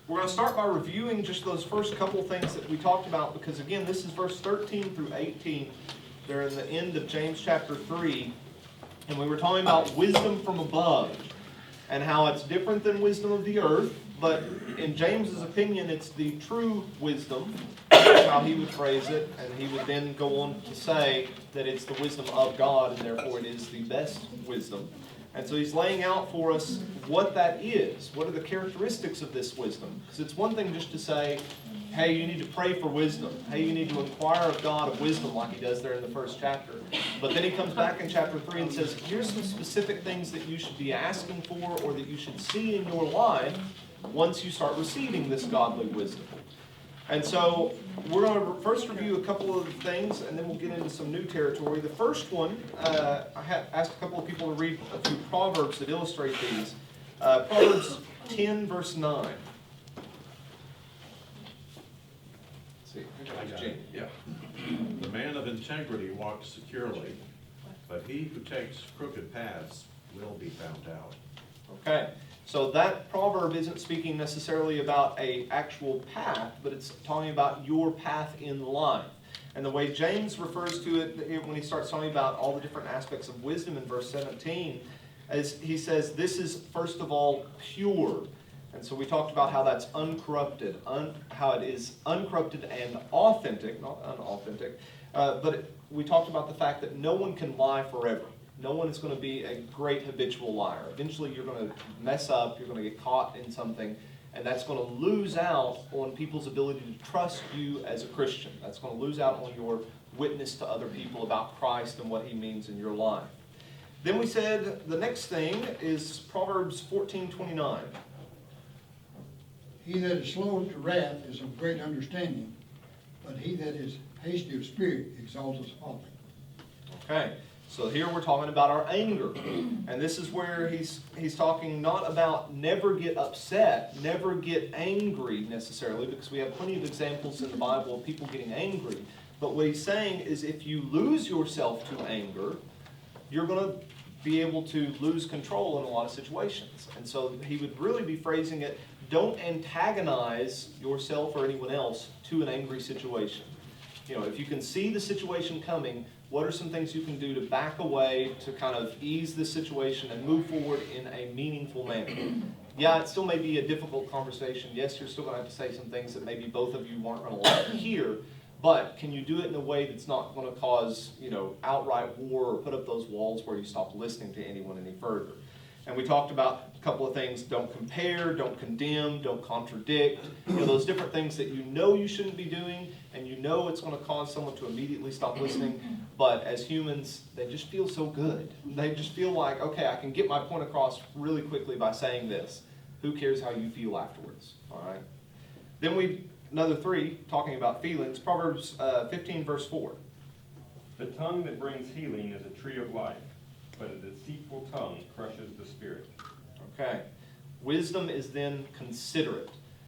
We're going to start by reviewing just those first couple things that we talked about, because again, this is verse 13 through 18. They're in the end of James chapter 3, and we were talking about wisdom from above, and how it's different than wisdom of the earth, but in James's opinion, it's the true wisdom. That's how he would phrase it, and he would then go on to say that it's the wisdom of God, and therefore it is the best wisdom. And so he's laying out for us what that is. What are the characteristics of this wisdom? Because it's one thing just to say, hey, you need to pray for wisdom. Hey, you need to inquire of God of wisdom, like he does there in the first chapter. But then he comes back in chapter 3 and says, here's some specific things that you should be asking for, or that you should see in your life once you start receiving this godly wisdom. And so we're going to first review a couple of things, and then we'll get into some new territory. The first one, I asked a couple of people to read a few Proverbs that illustrate these. Proverbs 10, verse 9. Let's see. I got it. Yeah. The man of integrity walks securely, but he who takes crooked paths will be found out. Okay. So that proverb isn't speaking necessarily about an actual path, but it's talking about your path in life. And the way James refers to it when he starts talking about all the different aspects of wisdom in verse 17, is he says, this is first of all pure. And so we talked about how that's uncorrupted, how it is uncorrupted and authentic, not unauthentic. But we talked about the fact that no one can lie forever. No one is going to be a great habitual liar. Eventually you're going to mess up, you're going to get caught in something, and that's going to lose out on people's ability to trust you as a Christian. That's going to lose out on your witness to other people about Christ and what he means in your life. Then we said the next thing is Proverbs 14:29. He that is slow to wrath is of great understanding, but he that is hasty of spirit exalteth folly. Okay. So here we're talking about our anger. And this is where he's talking not about never get upset, never get angry necessarily, because we have plenty of examples in the Bible of people getting angry. But what he's saying is if you lose yourself to anger, you're going to be able to lose control in a lot of situations. And so he would really be phrasing it, don't antagonize yourself or anyone else to an angry situation. You know, if you can see the situation coming, what are some things you can do to back away to kind of ease the situation and move forward in a meaningful manner? Yeah, it still may be a difficult conversation. Yes, you're still going to have to say some things that maybe both of you aren't going to like to hear, but can you do it in a way that's not going to cause, outright war or put up those walls where you stop listening to anyone any further? And we talked about a couple of things. Don't compare, don't condemn, don't contradict. Those different things that you shouldn't be doing, and it's going to cause someone to immediately stop listening. But as humans, they just feel so good. They just feel like, okay, I can get my point across really quickly by saying this. Who cares how you feel afterwards? All right. Then another 3, talking about feelings. Proverbs 15, verse 4. The tongue that brings healing is a tree of life, but a deceitful tongue crushes the spirit. Okay. Wisdom is then considerate.